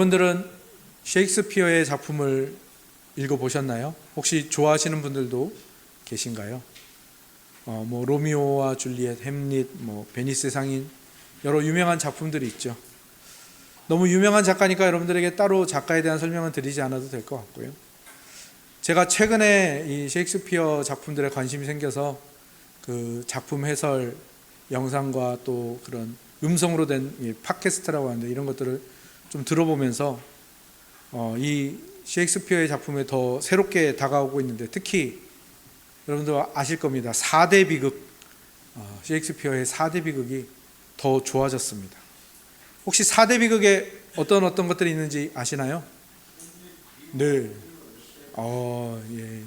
여러분들은 셰익스피어의 작품을 읽어보셨나요? 혹시 좋아하시는 분들도 계신가요? 로미오와 줄리엣, 햄릿, 베니스의 상인, 여러 유명한 작품들이 있죠. 너무 유명한 작가니까 여러분들에게 따로 작가에 대한 설명은 드리지 않아도 될 것 같고요. 제가 최근에 이 셰익스피어 작품들에 관심이 생겨서 그 작품 해설 영상과 또 그런 음성으로 된 팟캐스트라고 하는데 이런 것들을 좀 들어보면서 이 셰익스피어의 작품에 더 새롭게 다가오고 있는데, 특히 여러분들 아실 겁니다. 4대 비극, 셰익스피어의 4대 비극이 더 좋아졌습니다. 혹시 4대 비극에 어떤 것들이 있는지 아시나요? 네. 예.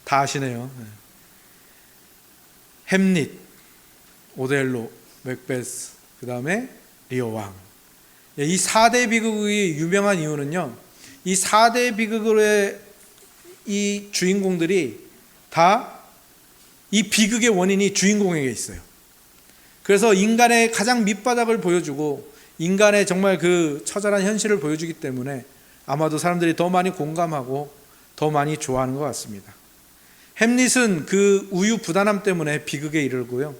다 아시네요. 햄릿, 오델로, 맥베스, 그 다음에 리어 왕. 이 4대 비극이 유명한 이유는요, 이 4대 비극의 이 주인공들이 다 이 비극의 원인이 주인공에게 있어요. 그래서 인간의 가장 밑바닥을 보여주고 인간의 정말 그 처절한 현실을 보여주기 때문에 아마도 사람들이 더 많이 공감하고 더 많이 좋아하는 것 같습니다. 햄릿은 그 우유부단함 때문에 비극에 이르고요,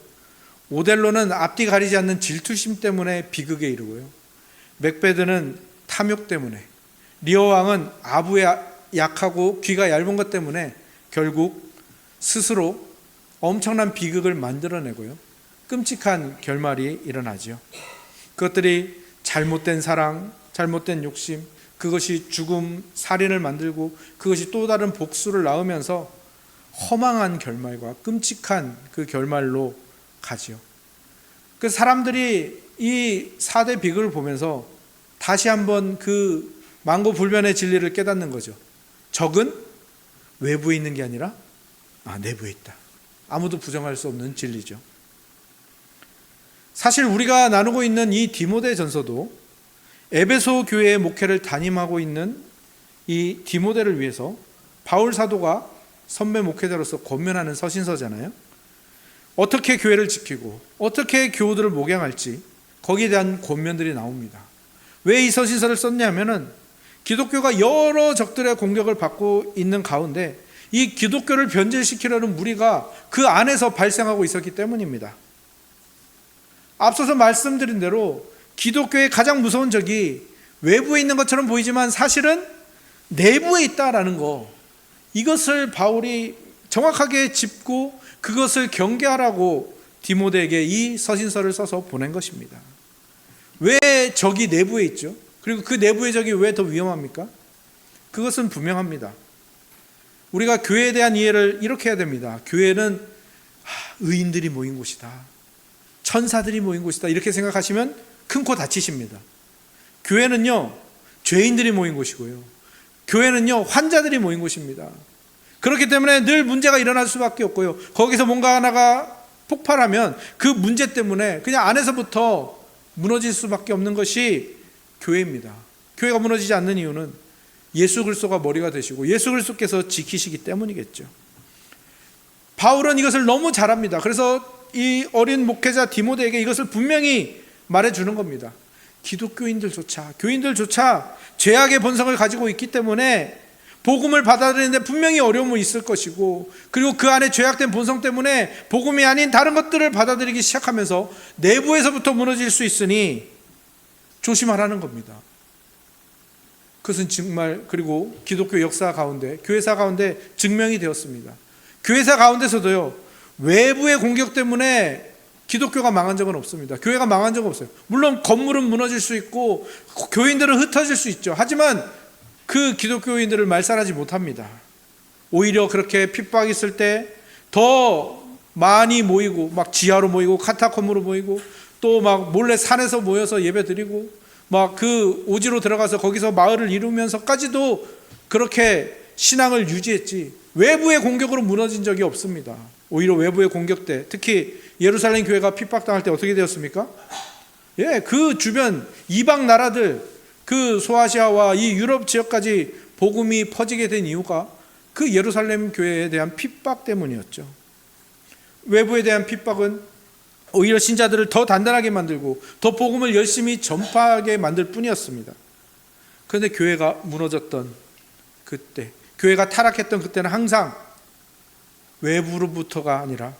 오델로는 앞뒤 가리지 않는 질투심 때문에 비극에 이르고요, 맥베드는 탐욕 때문에, 리어 왕은 아부에 약하고 귀가 얇은 것 때문에 결국 스스로 엄청난 비극을 만들어내고요, 끔찍한 결말이 일어나죠. 그것들이 잘못된 사랑, 잘못된 욕심, 그것이 죽음, 살인을 만들고 그것이 또 다른 복수를 낳으면서 허망한 결말과 끔찍한 그 결말로 가지요. 그 사람들이 이 4대 비극을 보면서 다시 한번 그 만고불변의 진리를 깨닫는 거죠. 적은 외부에 있는 게 아니라 내부에 있다. 아무도 부정할 수 없는 진리죠. 사실 우리가 나누고 있는 이 디모데 전서도 에베소 교회의 목회를 담임하고 있는 이 디모데를 위해서 바울 사도가 선배 목회자로서 권면하는 서신서잖아요. 어떻게 교회를 지키고 어떻게 교우들을 목양할지 거기에 대한 권면들이 나옵니다. 왜 이 서신서를 썼냐면은 기독교가 여러 적들의 공격을 받고 있는 가운데 이 기독교를 변질시키려는 무리가 그 안에서 발생하고 있었기 때문입니다. 앞서서 말씀드린 대로 기독교의 가장 무서운 적이 외부에 있는 것처럼 보이지만 사실은 내부에 있다라는 거, 이것을 바울이 정확하게 짚고 그것을 경계하라고 디모데에게 이 서신서를 써서 보낸 것입니다. 왜 적이 내부에 있죠? 그리고 그 내부의 적이 왜 더 위험합니까? 그것은 분명합니다. 우리가 교회에 대한 이해를 이렇게 해야 됩니다. 교회는 의인들이 모인 곳이다, 천사들이 모인 곳이다, 이렇게 생각하시면 큰 코 다치십니다. 교회는요, 죄인들이 모인 곳이고요, 교회는요, 환자들이 모인 곳입니다. 그렇기 때문에 늘 문제가 일어날 수밖에 없고요, 거기서 뭔가 하나가 폭발하면 그 문제 때문에 그냥 안에서부터 무너질 수밖에 없는 것이 교회입니다. 교회가 무너지지 않는 이유는 예수 그리스도가 머리가 되시고 예수 그리스도께서 지키시기 때문이겠죠. 바울은 이것을 너무 잘합니다. 그래서 이 어린 목회자 디모데에게 이것을 분명히 말해주는 겁니다. 기독교인들조차, 교인들조차 죄악의 본성을 가지고 있기 때문에 복음을 받아들이는데 분명히 어려움은 있을 것이고, 그리고 그 안에 죄악된 본성 때문에 복음이 아닌 다른 것들을 받아들이기 시작하면서 내부에서부터 무너질 수 있으니 조심하라는 겁니다. 그것은 정말, 그리고 기독교 역사 가운데, 교회사 가운데 증명이 되었습니다. 교회사 가운데서도요, 외부의 공격 때문에 기독교가 망한 적은 없습니다. 교회가 망한 적은 없어요. 물론 건물은 무너질 수 있고 교인들은 흩어질 수 있죠. 하지만 그 기독교인들을 말살하지 못합니다. 오히려 그렇게 핍박이 있을 때 더 많이 모이고, 막 지하로 모이고 카타콤으로 모이고 또 막 몰래 산에서 모여서 예배 드리고 막 그 오지로 들어가서 거기서 마을을 이루면서까지도 그렇게 신앙을 유지했지, 외부의 공격으로 무너진 적이 없습니다. 오히려 외부의 공격 때, 특히 예루살렘 교회가 핍박당할 때 어떻게 되었습니까? 그 주변 이방 나라들, 그 소아시아와 이 유럽 지역까지 복음이 퍼지게 된 이유가 그 예루살렘 교회에 대한 핍박 때문이었죠. 외부에 대한 핍박은 오히려 신자들을 더 단단하게 만들고 더 복음을 열심히 전파하게 만들 뿐이었습니다. 그런데 교회가 무너졌던 그때, 교회가 타락했던 그때는 항상 외부로부터가 아니라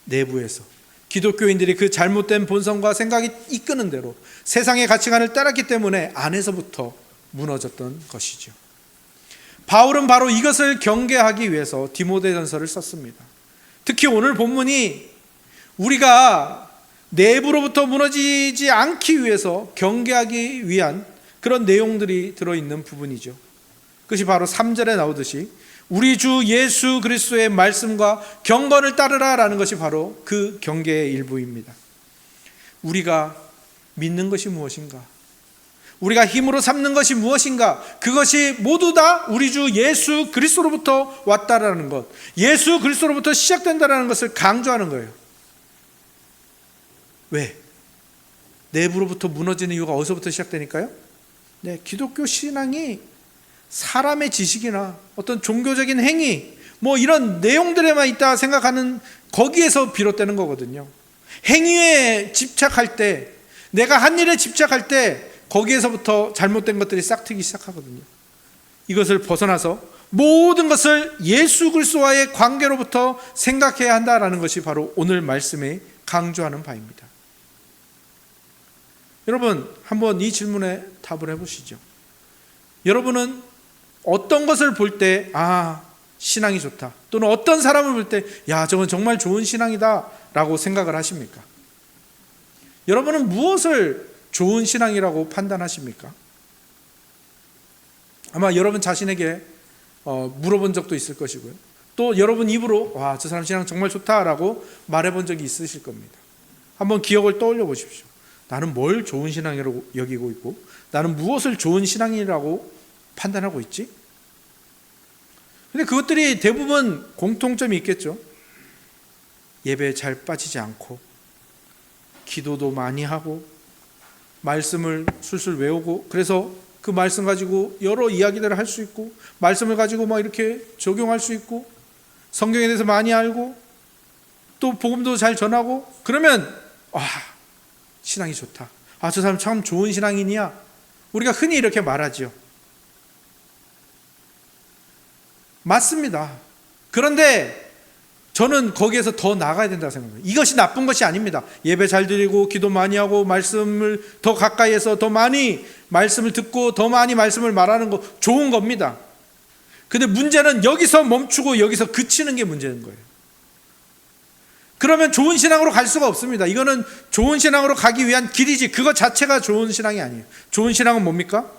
내부에서 기독교인들이 그 잘못된 본성과 생각이 이끄는 대로 세상의 가치관을 따랐기 때문에 안에서부터 무너졌던 것이죠. 바울은 바로 이것을 경계하기 위해서 디모데전서를 썼습니다. 특히 오늘 본문이 우리가 내부로부터 무너지지 않기 위해서 경계하기 위한 그런 내용들이 들어있는 부분이죠. 그것이 바로 3절에 나오듯이 우리 주 예수 그리스도의 말씀과 경건을 따르라라는 것이 바로 그 경계의 일부입니다. 우리가 믿는 것이 무엇인가? 우리가 힘으로 삼는 것이 무엇인가? 그것이 모두 다 우리 주 예수 그리스도로부터 왔다라는 것, 예수 그리스도로부터 시작된다라는 것을 강조하는 거예요. 왜? 내부로부터 무너지는 이유가 어디서부터 시작되니까요? 네, 기독교 신앙이 사람의 지식이나 어떤 종교적인 행위, 뭐 이런 내용들에만 있다 생각하는 거기에서 비롯되는 거거든요. 행위에 집착할 때, 내가 한 일에 집착할 때 거기에서부터 잘못된 것들이 싹트기 시작하거든요. 이것을 벗어나서 모든 것을 예수 그리스도와의 관계로부터 생각해야 한다라는 것이 바로 오늘 말씀에 강조하는 바입니다. 여러분, 한번 이 질문에 답을 해보시죠. 여러분은 어떤 것을 볼 때 신앙이 좋다, 또는 어떤 사람을 볼 때 저건 정말 좋은 신앙이다 라고 생각을 하십니까? 여러분은 무엇을 좋은 신앙이라고 판단하십니까? 아마 여러분 자신에게 물어본 적도 있을 것이고요, 또 여러분 입으로 저 사람 신앙 정말 좋다라고 말해본 적이 있으실 겁니다. 한번 기억을 떠올려 보십시오. 나는 뭘 좋은 신앙이라고 여기고 있고, 나는 무엇을 좋은 신앙이라고 판단하고 있지? 근데 그것들이 대부분 공통점이 있겠죠. 예배에 잘 빠지지 않고, 기도도 많이 하고, 말씀을 술술 외우고, 그래서 그 말씀 가지고 여러 이야기들을 할 수 있고, 말씀을 가지고 막 이렇게 적용할 수 있고, 성경에 대해서 많이 알고, 또 복음도 잘 전하고, 그러면 신앙이 좋다, 저 사람 참 좋은 신앙인이야, 우리가 흔히 이렇게 말하죠. 맞습니다. 그런데 저는 거기에서 더 나아가야 된다고 생각합니다. 이것이 나쁜 것이 아닙니다. 예배 잘 드리고 기도 많이 하고 말씀을 더 가까이에서 더 많이 말씀을 듣고 더 많이 말씀을 말하는 거 좋은 겁니다. 근데 문제는 여기서 멈추고 여기서 그치는 게 문제인 거예요. 그러면 좋은 신앙으로 갈 수가 없습니다. 이거는 좋은 신앙으로 가기 위한 길이지, 그것 자체가 좋은 신앙이 아니에요. 좋은 신앙은 뭡니까?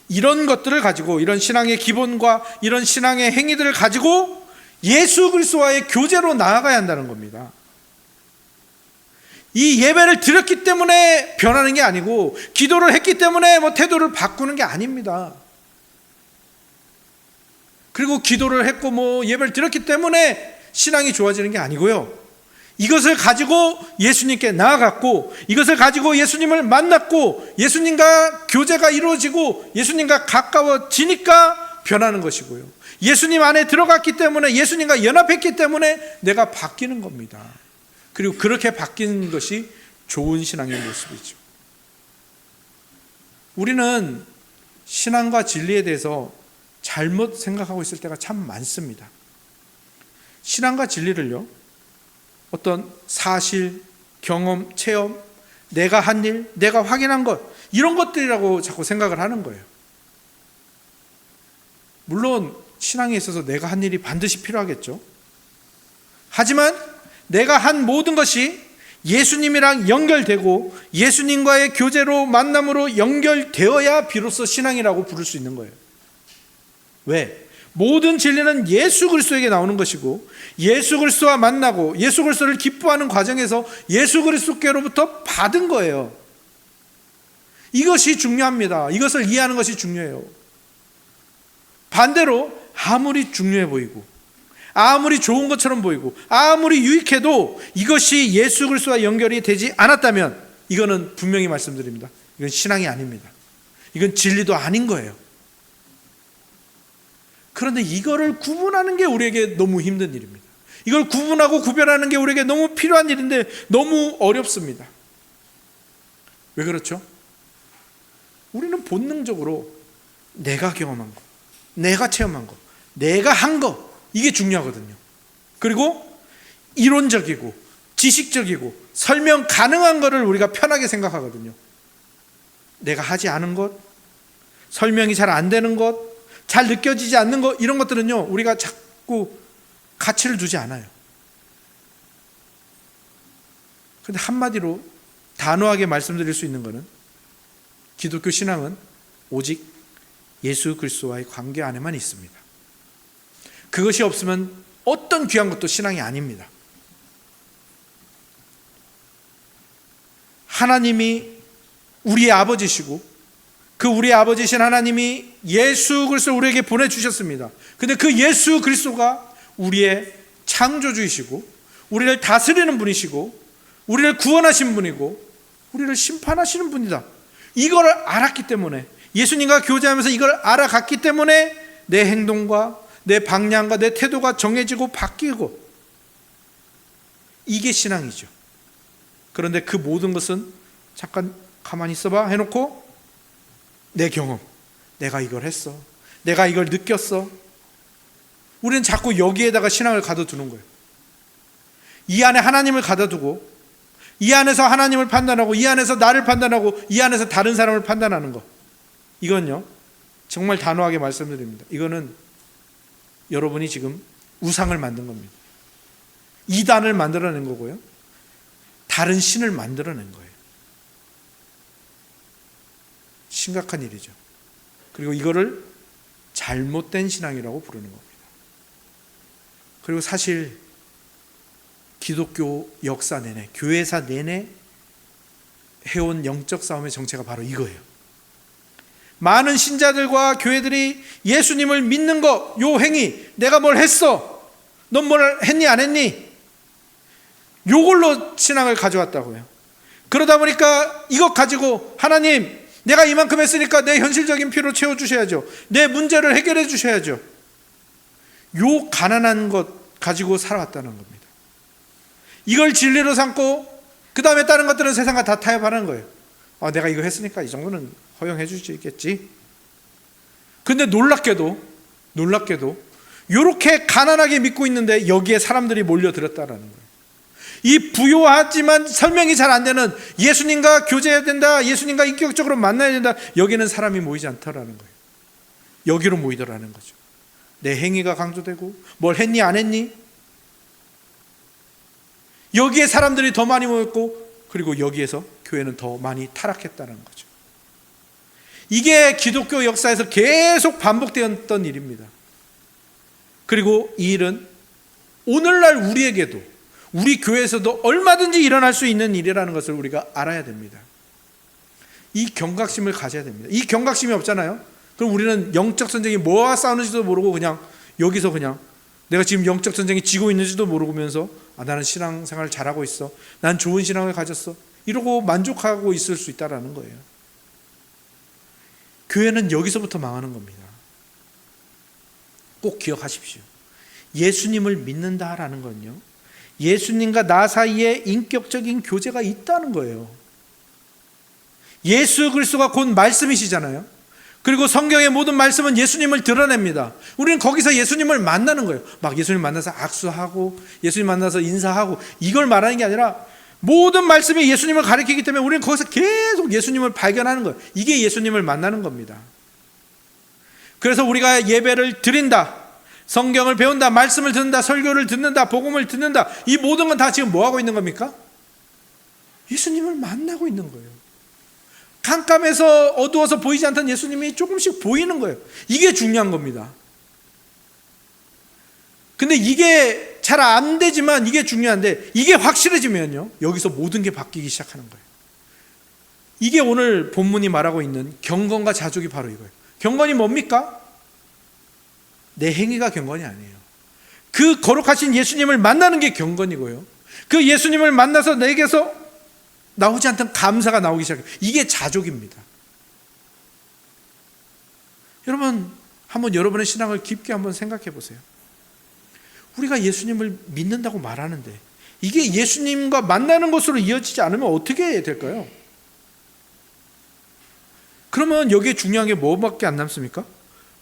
이런 것들을 가지고, 이런 신앙의 기본과 이런 신앙의 행위들을 가지고 예수 그리스도와의 교제로 나아가야 한다는 겁니다. 이 예배를 드렸기 때문에 변하는 게 아니고, 기도를 했기 때문에 태도를 바꾸는 게 아닙니다. 그리고 기도를 했고 예배를 드렸기 때문에 신앙이 좋아지는 게 아니고요, 이것을 가지고 예수님께 나아갔고, 이것을 가지고 예수님을 만났고, 예수님과 교제가 이루어지고 예수님과 가까워지니까 변하는 것이고요, 예수님 안에 들어갔기 때문에, 예수님과 연합했기 때문에 내가 바뀌는 겁니다. 그리고 그렇게 바뀌는 것이 좋은 신앙의 모습이죠. 우리는 신앙과 진리에 대해서 잘못 생각하고 있을 때가 참 많습니다. 신앙과 진리를요, 어떤 사실, 경험, 체험, 내가 한 일, 내가 확인한 것, 이런 것들이라고 자꾸 생각을 하는 거예요. 물론 신앙에 있어서 내가 한 일이 반드시 필요하겠죠. 하지만 내가 한 모든 것이 예수님이랑 연결되고 예수님과의 교제로, 만남으로 연결되어야 비로소 신앙이라고 부를 수 있는 거예요. 왜? 모든 진리는 예수 그리스도에게 나오는 것이고, 예수 그리스도와 만나고 예수 그리스도를 기뻐하는 과정에서 예수 그리스도께로부터 받은 거예요. 이것이 중요합니다. 이것을 이해하는 것이 중요해요. 반대로 아무리 중요해 보이고, 아무리 좋은 것처럼 보이고, 아무리 유익해도 이것이 예수 그리스도와 연결이 되지 않았다면 이거는 분명히 말씀드립니다. 이건 신앙이 아닙니다. 이건 진리도 아닌 거예요. 그런데 이거를 구분하는 게 우리에게 너무 힘든 일입니다. 이걸 구분하고 구별하는 게 우리에게 너무 필요한 일인데 너무 어렵습니다. 왜 그렇죠? 우리는 본능적으로 내가 경험한 거, 내가 체험한 거, 내가 한 거, 이게 중요하거든요. 그리고 이론적이고 지식적이고 설명 가능한 거를 우리가 편하게 생각하거든요. 내가 하지 않은 것, 설명이 잘 안 되는 것, 잘 느껴지지 않는 것, 이런 것들은요, 우리가 자꾸 가치를 두지 않아요. 근데 한마디로 단호하게 말씀드릴 수 있는 것은 기독교 신앙은 오직 예수 그리스도와의 관계 안에만 있습니다. 그것이 없으면 어떤 귀한 것도 신앙이 아닙니다. 하나님이 우리의 아버지시고 그 우리의 아버지신 하나님이 예수 그리스도를 우리에게 보내주셨습니다. 근데 그 예수 그리스도가 우리의 창조주이시고 우리를 다스리는 분이시고 우리를 구원하신 분이고 우리를 심판하시는 분이다. 이걸 알았기 때문에, 예수님과 교제하면서 이걸 알아갔기 때문에 내 행동과 내 방향과 내 태도가 정해지고 바뀌고, 이게 신앙이죠. 그런데 그 모든 것은 잠깐 가만히 있어봐 해놓고 내 경험, 내가 이걸 했어, 내가 이걸 느꼈어, 우리는 자꾸 여기에다가 신앙을 가둬두는 거예요. 이 안에 하나님을 가둬두고 이 안에서 하나님을 판단하고 이 안에서 나를 판단하고 이 안에서 다른 사람을 판단하는 거, 이건요 정말 단호하게 말씀드립니다. 이거는 여러분이 지금 우상을 만든 겁니다. 이단을 만들어낸 거고요, 다른 신을 만들어낸 거예요. 심각한 일이죠. 그리고 이거를 잘못된 신앙이라고 부르는 겁니다. 그리고 사실 기독교 역사 내내, 교회사 내내 해온 영적 싸움의 정체가 바로 이거예요. 많은 신자들과 교회들이 예수님을 믿는 것, 요 행위, 내가 뭘 했어, 넌 뭘 했니 안 했니, 요걸로 신앙을 가져왔다고요. 그러다 보니까 이것 가지고 하나님, 내가 이만큼 했으니까 내 현실적인 필요 채워주셔야죠, 내 문제를 해결해 주셔야죠, 요 가난한 것 가지고 살아왔다는 겁니다. 이걸 진리로 삼고 그 다음에 다른 것들은 세상과 다 타협하는 거예요. 내가 이거 했으니까 이 정도는 허용해 주시겠지. 근데 놀랍게도 이렇게 가난하게 믿고 있는데 여기에 사람들이 몰려들었다라는 거예요. 이 부요하지만 설명이 잘 안 되는, 예수님과 교제해야 된다, 예수님과 인격적으로 만나야 된다, 여기는 사람이 모이지 않더라는 거예요. 여기로 모이더라는 거죠. 내 행위가 강조되고 뭘 했니 안 했니, 여기에 사람들이 더 많이 모였고, 그리고 여기에서 교회는 더 많이 타락했다는 거죠. 이게 기독교 역사에서 계속 반복되었던 일입니다. 그리고 이 일은 오늘날 우리에게도, 우리 교회에서도 얼마든지 일어날 수 있는 일이라는 것을 우리가 알아야 됩니다. 이 경각심을 가져야 됩니다. 이 경각심이 없잖아요. 그럼 우리는 영적 전쟁이 뭐와 싸우는지도 모르고 그냥 여기서 그냥 내가 지금 영적 전쟁이 지고 있는지도 모르면서 나는 신앙생활을 잘하고 있어, 난 좋은 신앙을 가졌어, 이러고 만족하고 있을 수 있다는 거예요. 교회는 여기서부터 망하는 겁니다. 꼭 기억하십시오. 예수님을 믿는다라는 건요, 예수님과 나 사이에 인격적인 교제가 있다는 거예요. 예수 그리스도가 곧 말씀이시잖아요. 그리고 성경의 모든 말씀은 예수님을 드러냅니다. 우리는 거기서 예수님을 만나는 거예요. 막 예수님 만나서 악수하고 예수님 만나서 인사하고 이걸 말하는 게 아니라 모든 말씀이 예수님을 가리키기 때문에 우리는 거기서 계속 예수님을 발견하는 거예요. 이게 예수님을 만나는 겁니다. 그래서 우리가 예배를 드린다, 성경을 배운다, 말씀을 듣는다, 설교를 듣는다, 복음을 듣는다, 이 모든 건 다 지금 뭐 하고 있는 겁니까? 예수님을 만나고 있는 거예요. 깜깜해서 어두워서 보이지 않던 예수님이 조금씩 보이는 거예요. 이게 중요한 겁니다. 근데 이게 잘 안 되지만 이게 중요한데, 이게 확실해지면요 여기서 모든 게 바뀌기 시작하는 거예요. 이게 오늘 본문이 말하고 있는 경건과 자족이 바로 이거예요. 경건이 뭡니까? 내 행위가 경건이 아니에요. 그 거룩하신 예수님을 만나는 게 경건이고요, 그 예수님을 만나서 내게서 나오지 않던 감사가 나오기 시작해요. 이게 자족입니다. 여러분, 한번 여러분의 신앙을 깊게 한번 생각해 보세요. 우리가 예수님을 믿는다고 말하는데 이게 예수님과 만나는 것으로 이어지지 않으면 어떻게 될까요? 그러면 여기에 중요한 게 뭐밖에 안 남습니까?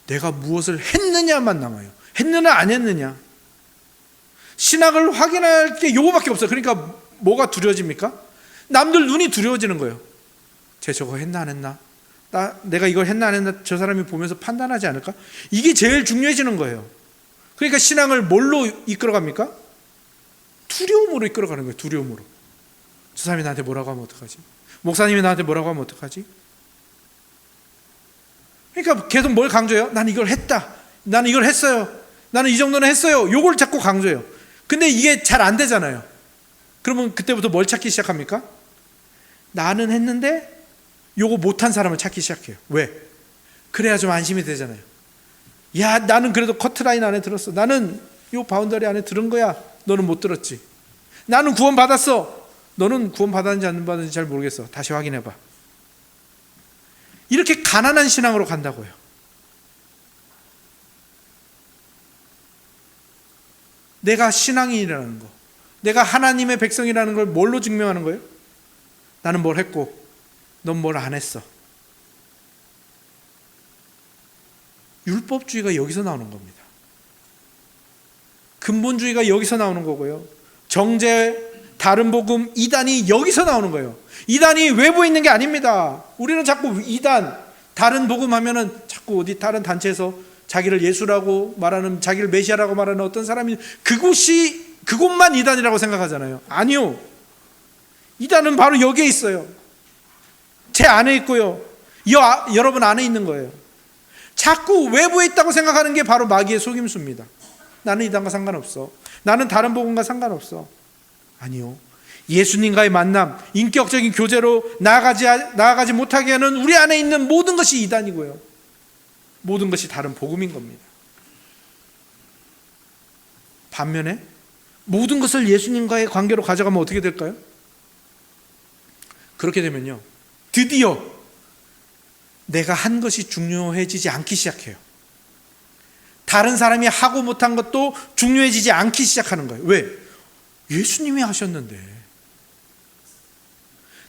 내가 무엇을 했느냐만 남아요. 했느냐 안 했느냐. 신학을 확인할 게 요거밖에 없어요. 그러니까 뭐가 두려워집니까? 남들 눈이 두려워지는 거예요. 쟤 저거 했나 안 했나? 내가 이걸 했나 안 했나? 저 사람이 보면서 판단하지 않을까? 이게 제일 중요해지는 거예요. 그러니까 신앙을 뭘로 이끌어갑니까? 두려움으로 이끌어가는 거예요. 두려움으로. 저 사람이 나한테 뭐라고 하면 어떡하지? 목사님이 나한테 뭐라고 하면 어떡하지? 그러니까 계속 뭘 강조해요? 나는 이걸 했다. 나는 이걸 했어요. 나는 이 정도는 했어요. 요걸 자꾸 강조해요. 근데 이게 잘 안 되잖아요. 그러면 그때부터 뭘 찾기 시작합니까? 나는 했는데 요거 못한 사람을 찾기 시작해요. 왜? 그래야 좀 안심이 되잖아요. 야, 나는 그래도 커트라인 안에 들었어. 나는 요 바운더리 안에 들은 거야. 너는 못 들었지. 나는 구원 받았어. 너는 구원 받았는지 안 받았는지 잘 모르겠어. 다시 확인해봐. 이렇게 가난한 신앙으로 간다고요. 내가 신앙인이라는 거, 내가 하나님의 백성이라는 걸 뭘로 증명하는 거예요? 나는 뭘 했고 넌 뭘 안 했어. 율법주의가 여기서 나오는 겁니다. 근본주의가 여기서 나오는 거고요. 정죄, 다른 복음, 이단이 여기서 나오는 거예요. 이단이 외부에 있는 게 아닙니다. 우리는 자꾸 이단, 다른 복음 하면은 자꾸 어디 다른 단체에서 자기를 예수라고 말하는, 자기를 메시아라고 말하는 어떤 사람이 그곳만 이단이라고 생각하잖아요. 아니요. 이단은 바로 여기에 있어요. 제 안에 있고요. 여러분 안에 있는 거예요. 자꾸 외부에 있다고 생각하는 게 바로 마귀의 속임수입니다. 나는 이단과 상관없어. 나는 다른 복음과 상관없어. 아니요. 예수님과의 만남, 인격적인 교제로 나아가지 못하게 하는 우리 안에 있는 모든 것이 이단이고요. 모든 것이 다른 복음인 겁니다. 반면에 모든 것을 예수님과의 관계로 가져가면 어떻게 될까요? 그렇게 되면요, 드디어 내가 한 것이 중요해지지 않기 시작해요. 다른 사람이 하고 못한 것도 중요해지지 않기 시작하는 거예요. 왜? 예수님이 하셨는데.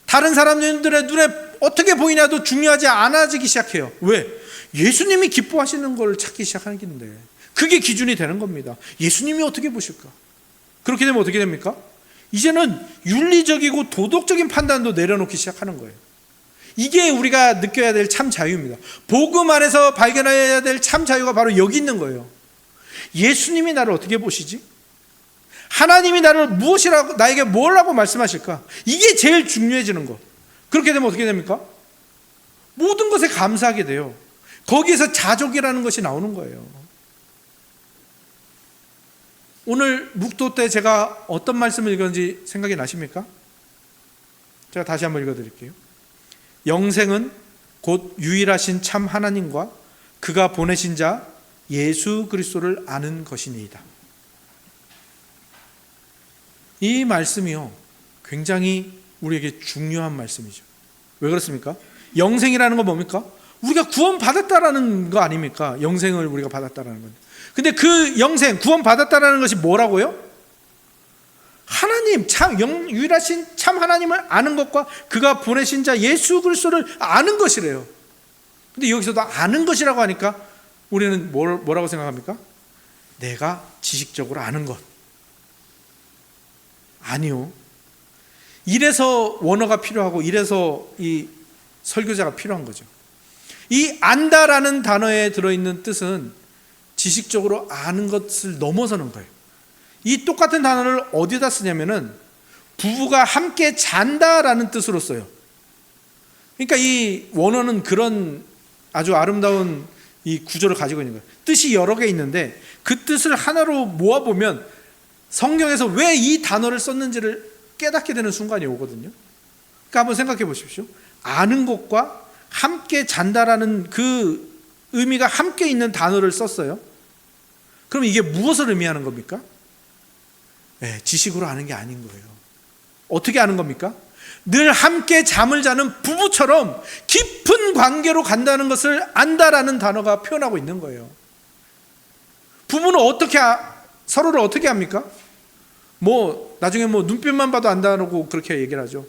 다른 사람들의 눈에 어떻게 보이냐도 중요하지 않아지기 시작해요. 왜? 예수님이 기뻐하시는 걸 찾기 시작하는데, 그게 기준이 되는 겁니다. 예수님이 어떻게 보실까? 그렇게 되면 어떻게 됩니까? 이제는 윤리적이고 도덕적인 판단도 내려놓기 시작하는 거예요. 이게 우리가 느껴야 될 참 자유입니다. 복음 안에서 발견해야 될 참 자유가 바로 여기 있는 거예요. 예수님이 나를 어떻게 보시지? 하나님이 나에게 뭐라고 말씀하실까? 이게 제일 중요해지는 거. 그렇게 되면 어떻게 됩니까? 모든 것에 감사하게 돼요. 거기에서 자족이라는 것이 나오는 거예요. 오늘 묵도 때 제가 어떤 말씀을 읽었는지 생각이 나십니까? 제가 다시 한번 읽어드릴게요. 영생은 곧 유일하신 참 하나님과 그가 보내신 자 예수 그리스도를 아는 것이니이다. 이 말씀이요, 굉장히 우리에게 중요한 말씀이죠. 왜 그렇습니까? 영생이라는 건 뭡니까? 우리가 구원받았다라는 거 아닙니까? 영생을 우리가 받았다라는 건. 근데 그 영생, 구원받았다라는 것이 뭐라고요? 하나님, 유일하신 참 하나님을 아는 것과 그가 보내신 자 예수 그리스도를 아는 것이래요. 근데 여기서도 아는 것이라고 하니까 우리는 뭐라고 생각합니까? 내가 지식적으로 아는 것. 아니요. 이래서 원어가 필요하고 이래서 이 설교자가 필요한 거죠. 이 안다라는 단어에 들어있는 뜻은 지식적으로 아는 것을 넘어서는 거예요. 이 똑같은 단어를 어디다 쓰냐면은 부부가 함께 잔다라는 뜻으로 써요. 그러니까 이 원어는 그런 아주 아름다운 이 구조를 가지고 있는 거예요. 뜻이 여러 개 있는데 그 뜻을 하나로 모아보면 성경에서 왜 이 단어를 썼는지를 깨닫게 되는 순간이 오거든요. 그러니까 한번 생각해 보십시오. 아는 것과 함께 잔다라는 그 의미가 함께 있는 단어를 썼어요. 그럼 이게 무엇을 의미하는 겁니까? 네, 지식으로 아는 게 아닌 거예요. 어떻게 아는 겁니까? 늘 함께 잠을 자는 부부처럼 깊은 관계로 간다는 것을 안다라는 단어가 표현하고 있는 거예요. 부부는 서로를 어떻게 합니까? 나중에 눈빛만 봐도 안다고 그렇게 얘기를 하죠.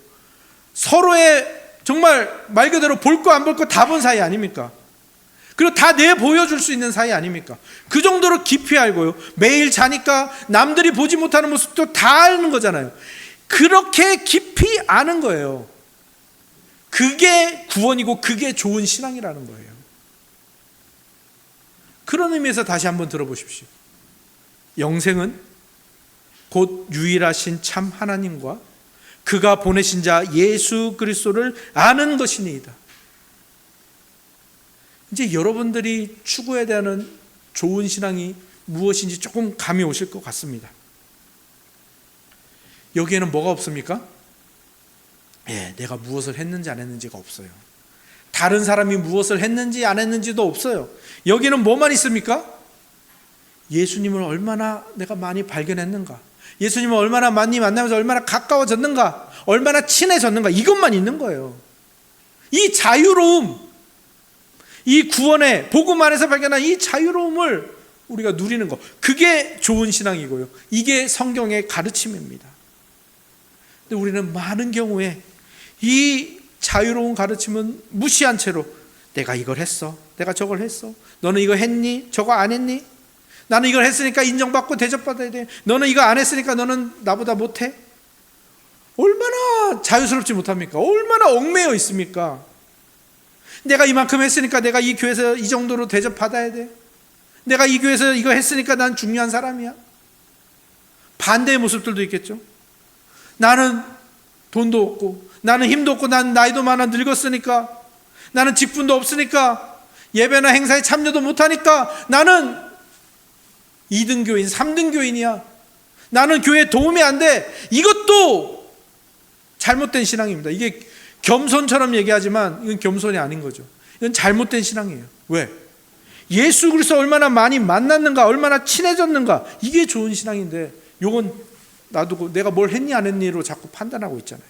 서로의 정말 말 그대로 볼 거 안 볼 거 다 본 사이 아닙니까? 그리고 다 내 보여줄 수 있는 사이 아닙니까? 그 정도로 깊이 알고요. 매일 자니까 남들이 보지 못하는 모습도 다 아는 거잖아요. 그렇게 깊이 아는 거예요. 그게 구원이고 그게 좋은 신앙이라는 거예요. 그런 의미에서 다시 한번 들어보십시오. 영생은 곧 유일하신 참 하나님과 그가 보내신 자 예수 그리스도를 아는 것이니이다. 이제 여러분들이 추구해야 되는 좋은 신앙이 무엇인지 조금 감이 오실 것 같습니다. 여기에는 뭐가 없습니까? 내가 무엇을 했는지 안 했는지가 없어요. 다른 사람이 무엇을 했는지 안 했는지도 없어요. 여기는 뭐만 있습니까? 예수님을 얼마나 내가 많이 발견했는가, 예수님을 얼마나 많이 만나면서 얼마나 가까워졌는가, 얼마나 친해졌는가, 이것만 있는 거예요. 이 자유로움, 이 구원의 복음 안에서 발견한 이 자유로움을 우리가 누리는 것, 그게 좋은 신앙이고요. 이게 성경의 가르침입니다. 근데 우리는 많은 경우에 이 자유로운 가르침은 무시한 채로 내가 이걸 했어, 내가 저걸 했어, 너는 이거 했니? 저거 안 했니? 나는 이걸 했으니까 인정받고 대접받아야 돼, 너는 이거 안 했으니까 너는 나보다 못해? 얼마나 자유스럽지 못합니까? 얼마나 얽매여 있습니까? 내가 이만큼 했으니까 내가 이 교회에서 이 정도로 대접받아야 돼, 내가 이 교회에서 이거 했으니까 난 중요한 사람이야. 반대의 모습들도 있겠죠. 나는 돈도 없고, 나는 힘도 없고, 나는 나이도 많아 늙었으니까, 나는 직분도 없으니까, 예배나 행사에 참여도 못하니까 나는 2등 교인, 3등 교인이야, 나는 교회에 도움이 안 돼. 이것도 잘못된 신앙입니다. 이게 겸손처럼 얘기하지만 이건 겸손이 아닌 거죠. 이건 잘못된 신앙이에요. 왜? 예수 그리스도 얼마나 많이 만났는가, 얼마나 친해졌는가, 이게 좋은 신앙인데, 요건 놔두고 내가 뭘 했니 안 했니로 자꾸 판단하고 있잖아요.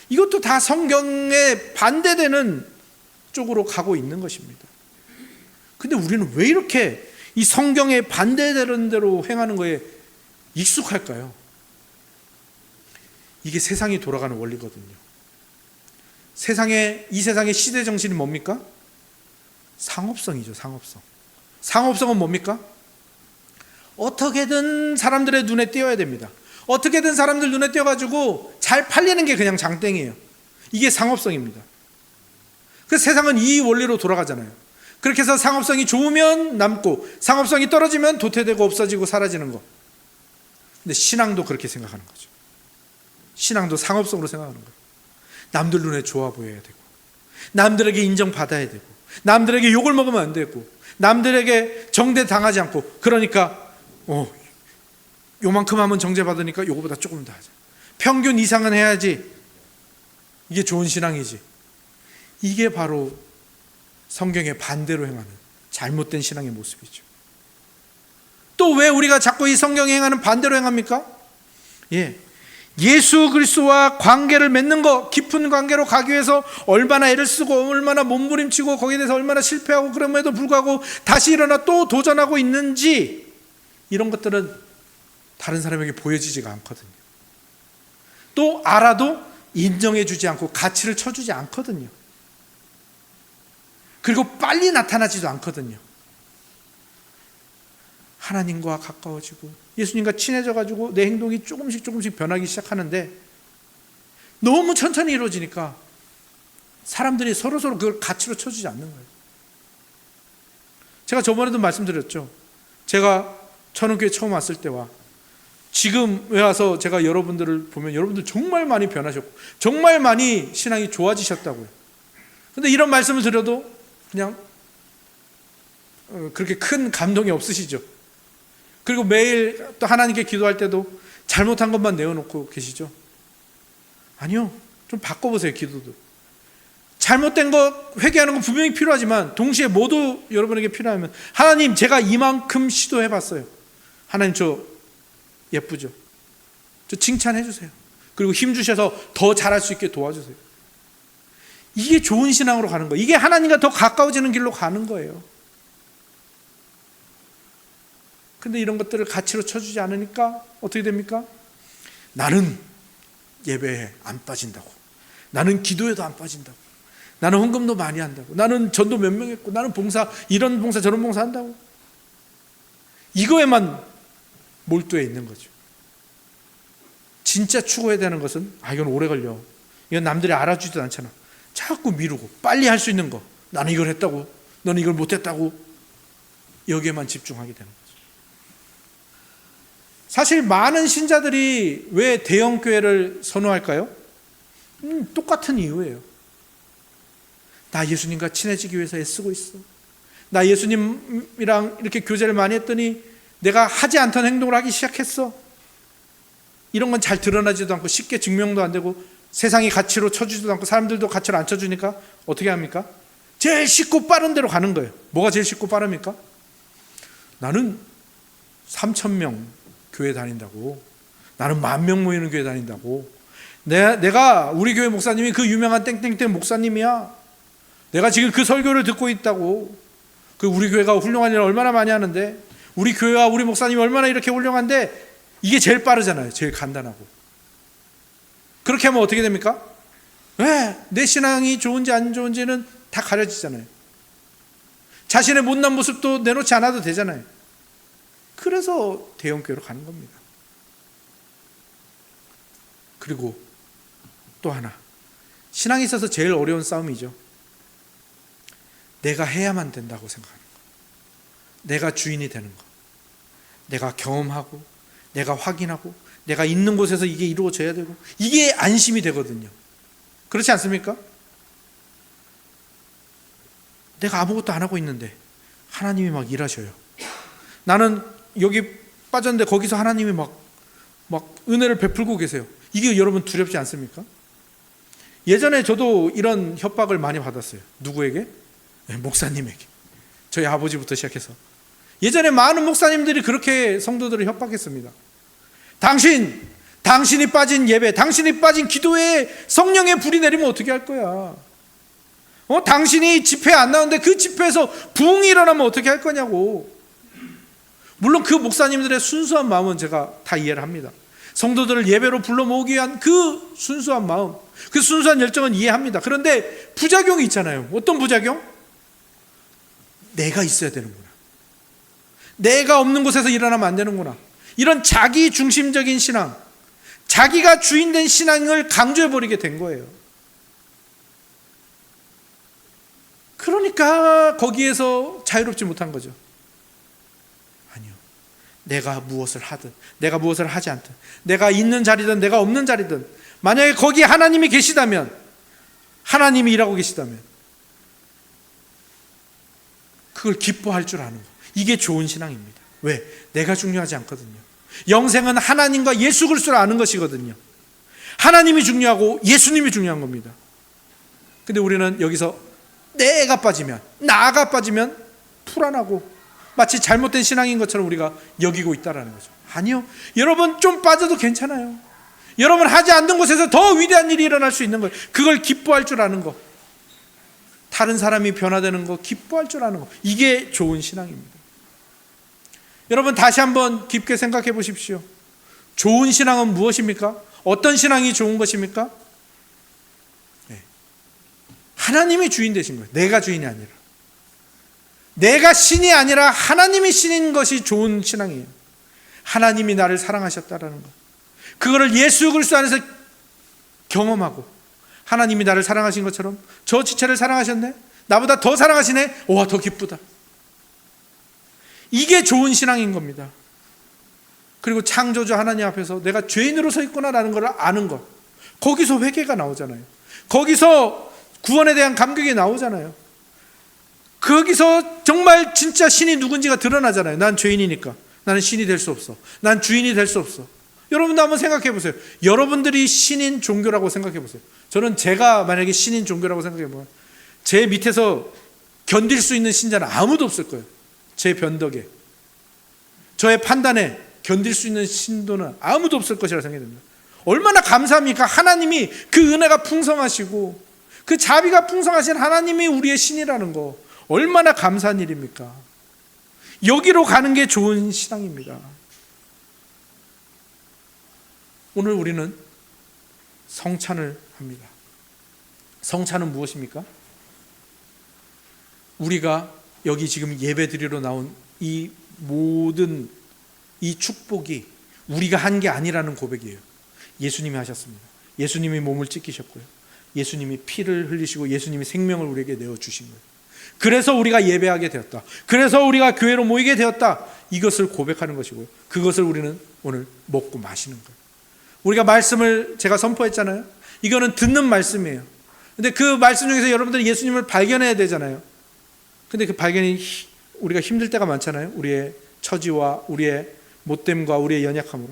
이것도 다 성경에 반대되는 쪽으로 가고 있는 것입니다. 근데 우리는 왜 이렇게 이 성경에 반대되는 대로 행하는 거에 익숙할까요? 이게 세상이 돌아가는 원리거든요. 이 세상의 시대 정신이 뭡니까? 상업성이죠. 상업성은 뭡니까? 어떻게든 사람들의 눈에 띄어야 됩니다. 어떻게든 사람들 눈에 띄어가지고 잘 팔리는 게 그냥 장땡이에요. 이게 상업성입니다. 그래서 세상은 이 원리로 돌아가잖아요. 그렇게 해서 상업성이 좋으면 남고, 상업성이 떨어지면 도태되고 없어지고 사라지는 거. 근데 신앙도 그렇게 생각하는 거죠. 신앙도 상업성으로 생각하는 거예요. 남들 눈에 좋아 보여야 되고, 남들에게 인정받아야 되고, 남들에게 욕을 먹으면 안 되고, 남들에게 정죄당하지 않고, 그러니까 요만큼 하면 정죄받으니까 요거보다 조금 더 하자, 평균 이상은 해야지, 이게 좋은 신앙이지. 이게 바로 성경의 반대로 행하는 잘못된 신앙의 모습이죠. 또 왜 우리가 자꾸 이 성경에 행하는 반대로 행합니까? 예수 그리스도와 관계를 맺는 것, 깊은 관계로 가기 위해서 얼마나 애를 쓰고 얼마나 몸부림치고 거기에 대해서 얼마나 실패하고, 그럼에도 불구하고 다시 일어나 또 도전하고 있는지, 이런 것들은 다른 사람에게 보여지지가 않거든요. 또 알아도 인정해 주지 않고 가치를 쳐주지 않거든요. 그리고 빨리 나타나지도 않거든요. 하나님과 가까워지고 예수님과 친해져가지고 내 행동이 조금씩 변하기 시작하는데, 너무 천천히 이루어지니까 사람들이 서로서로 그걸 가치로 쳐주지 않는 거예요. 제가 저번에도 말씀드렸죠. 제가 천원교회 처음 왔을 때와 지금 와서 제가 여러분들을 보면 여러분들 정말 많이 변하셨고 정말 많이 신앙이 좋아지셨다고요. 근데 이런 말씀을 드려도 그냥 그렇게 큰 감동이 없으시죠. 그리고 매일 또 하나님께 기도할 때도 잘못한 것만 내어놓고 계시죠. 아니요, 좀 바꿔보세요. 기도도 잘못된 거 회개하는 건 분명히 필요하지만 동시에 모두 여러분에게 필요하면, 하나님 제가 이만큼 시도해봤어요, 하나님 저 예쁘죠, 저 칭찬해 주세요, 그리고 힘 주셔서 더 잘할 수 있게 도와주세요. 이게 좋은 신앙으로 가는 거예요. 이게 하나님과 더 가까워지는 길로 가는 거예요. 근데 이런 것들을 가치로 쳐주지 않으니까 어떻게 됩니까? 나는 예배에 안 빠진다고, 나는 기도에도 안 빠진다고. 나는 헌금도 많이 한다고. 나는 전도 몇 명 했고, 나는 봉사, 이런 봉사 저런 봉사 한다고. 이거에만 몰두해 있는 거죠. 진짜 추구해야 되는 것은 이건 오래 걸려. 이건 남들이 알아주지도 않잖아. 자꾸 미루고 빨리 할 수 있는 거. 나는 이걸 했다고. 너는 이걸 못했다고. 여기에만 집중하게 되는 거죠. 사실 많은 신자들이 왜 대형교회를 선호할까요? 똑같은 이유예요. 나 예수님과 친해지기 위해서 애쓰고 있어. 나 예수님이랑 이렇게 교제를 많이 했더니 내가 하지 않던 행동을 하기 시작했어. 이런 건 잘 드러나지도 않고 쉽게 증명도 안 되고 세상이 가치로 쳐주지도 않고 사람들도 가치로 안 쳐주니까 어떻게 합니까? 제일 쉽고 빠른 데로 가는 거예요. 뭐가 제일 쉽고 빠릅니까? 나는 3,000명 교회 다닌다고. 나는 10,000명 모이는 교회 다닌다고. 내가 우리 교회 목사님이 그 유명한 땡땡땡 목사님이야. 내가 지금 그 설교를 듣고 있다고. 그 우리 교회가 훌륭한 일을 얼마나 많이 하는데, 우리 교회와 우리 목사님이 얼마나 이렇게 훌륭한데, 이게 제일 빠르잖아요. 제일 간단하고. 그렇게 하면 어떻게 됩니까? 왜? 내 신앙이 좋은지 안 좋은지는 다 가려지잖아요. 자신의 못난 모습도 내놓지 않아도 되잖아요. 그래서 대형교회로 가는 겁니다. 그리고 또 하나, 신앙에 있어서 제일 어려운 싸움이죠. 내가 해야만 된다고 생각하는 거. 내가 주인이 되는 거. 내가 경험하고, 내가 확인하고, 내가 있는 곳에서 이게 이루어져야 되고, 이게 안심이 되거든요. 그렇지 않습니까? 내가 아무것도 안 하고 있는데 하나님이 막 일하셔요. 나는 여기 빠졌는데 거기서 하나님이 막 은혜를 베풀고 계세요. 이게 여러분 두렵지 않습니까? 예전에 저도 이런 협박을 많이 받았어요. 누구에게? 목사님에게. 저희 아버지부터 시작해서. 예전에 많은 목사님들이 그렇게 성도들을 협박했습니다. 당신이 빠진 예배, 당신이 빠진 기도에 성령의 불이 내리면 어떻게 할 거야? 당신이 집회에 안 나오는데 그 집회에서 부흥이 일어나면 어떻게 할 거냐고. 물론 그 목사님들의 순수한 마음은 제가 다 이해를 합니다. 성도들을 예배로 불러 모으기 위한 그 순수한 마음, 그 순수한 열정은 이해합니다. 그런데 부작용이 있잖아요. 어떤 부작용? 내가 있어야 되는구나. 내가 없는 곳에서 일어나면 안 되는구나. 이런 자기 중심적인 신앙, 자기가 주인된 신앙을 강조해버리게 된 거예요. 그러니까 거기에서 자유롭지 못한 거죠. 아니요. 내가 무엇을 하든, 내가 무엇을 하지 않든, 내가 있는 자리든 내가 없는 자리든, 만약에 거기에 하나님이 계시다면, 하나님이 일하고 계시다면 그걸 기뻐할 줄 아는 거. 이게 좋은 신앙입니다. 왜? 내가 중요하지 않거든요. 영생은 하나님과 예수 그리스도를 아는 것이거든요. 하나님이 중요하고 예수님이 중요한 겁니다. 근데 우리는 여기서 내가 빠지면, 나가 빠지면 불안하고 마치 잘못된 신앙인 것처럼 우리가 여기고 있다는 거죠. 아니요. 여러분 좀 빠져도 괜찮아요. 여러분 하지 않는 곳에서 더 위대한 일이 일어날 수 있는 거예요. 그걸 기뻐할 줄 아는 거. 다른 사람이 변화되는 거 기뻐할 줄 아는 거. 이게 좋은 신앙입니다. 여러분 다시 한번 깊게 생각해 보십시오. 좋은 신앙은 무엇입니까? 어떤 신앙이 좋은 것입니까? 하나님이 주인 되신 거예요. 내가 주인이 아니라. 내가 신이 아니라 하나님이 신인 것이 좋은 신앙이에요. 하나님이 나를 사랑하셨다라는 것. 그거를 예수 그리스도 안에서 경험하고, 하나님이 나를 사랑하신 것처럼 저 지체를 사랑하셨네? 나보다 더 사랑하시네? 와, 더 기쁘다. 이게 좋은 신앙인 겁니다. 그리고 창조주 하나님 앞에서 내가 죄인으로 서 있구나라는 걸 아는 것. 거기서 회개가 나오잖아요. 거기서 구원에 대한 감격이 나오잖아요. 거기서 정말 진짜 신이 누군지가 드러나잖아요. 난 죄인이니까 나는 신이 될 수 없어. 난 주인이 될 수 없어. 여러분도 한번 생각해 보세요. 여러분들이 신인 종교라고 생각해 보세요. 저는 제가 만약에 신인 종교라고 생각해 보면 제 밑에서 견딜 수 있는 신자는 아무도 없을 거예요. 제 변덕에, 저의 판단에 견딜 수 있는 신도는 아무도 없을 것이라 생각이 듭니다. 얼마나 감사합니까? 하나님이 그 은혜가 풍성하시고 그 자비가 풍성하신 하나님이 우리의 신이라는 거 얼마나 감사한 일입니까? 여기로 가는 게 좋은 신앙입니다. 오늘 우리는 성찬을 합니다. 성찬은 무엇입니까? 우리가 여기 지금 예배 드리러 나온 이 모든 이 축복이 우리가 한 게 아니라는 고백이에요. 예수님이 하셨습니다. 예수님이 몸을 찢기셨고요. 예수님이 피를 흘리시고 예수님이 생명을 우리에게 내어주신 거예요. 그래서 우리가 예배하게 되었다. 그래서 우리가 교회로 모이게 되었다. 이것을 고백하는 것이고요. 그것을 우리는 오늘 먹고 마시는 거예요. 우리가 말씀을 제가 선포했잖아요. 이거는 듣는 말씀이에요. 근데 그 말씀 중에서 여러분들이 예수님을 발견해야 되잖아요. 근데 그 발견이 우리가 힘들 때가 많잖아요. 우리의 처지와 우리의 못됨과 우리의 연약함으로.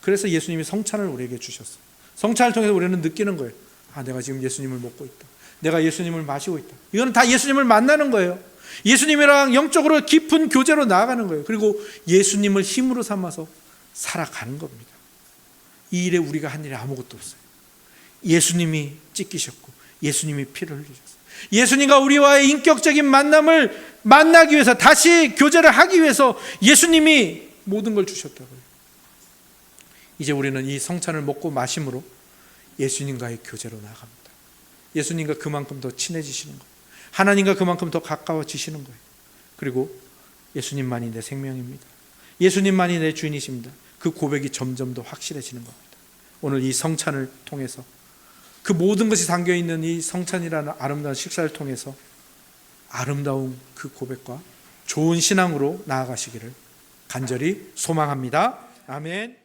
그래서 예수님이 성찬을 우리에게 주셨어요. 성찬을 통해서 우리는 느끼는 거예요. 아, 내가 지금 예수님을 먹고 있다. 내가 예수님을 마시고 있다. 이거는 다 예수님을 만나는 거예요. 예수님이랑 영적으로 깊은 교제로 나아가는 거예요. 그리고 예수님을 힘으로 삼아서 살아가는 겁니다. 이 일에 우리가 한 일이 아무것도 없어요. 예수님이 찢기셨고 예수님이 피를 흘리셨어요. 예수님과 우리와의 인격적인 만남을 만나기 위해서, 다시 교제를 하기 위해서 예수님이 모든 걸 주셨다고요. 이제 우리는 이 성찬을 먹고 마심으로 예수님과의 교제로 나아갑니다. 예수님과 그만큼 더 친해지시는 거예요. 하나님과 그만큼 더 가까워지시는 거예요. 그리고 예수님만이 내 생명입니다. 예수님만이 내 주인이십니다. 그 고백이 점점 더 확실해지는 겁니다. 오늘 이 성찬을 통해서, 그 모든 것이 담겨있는 이 성찬이라는 아름다운 식사를 통해서 아름다운 그 고백과 좋은 신앙으로 나아가시기를 간절히 소망합니다. 아멘.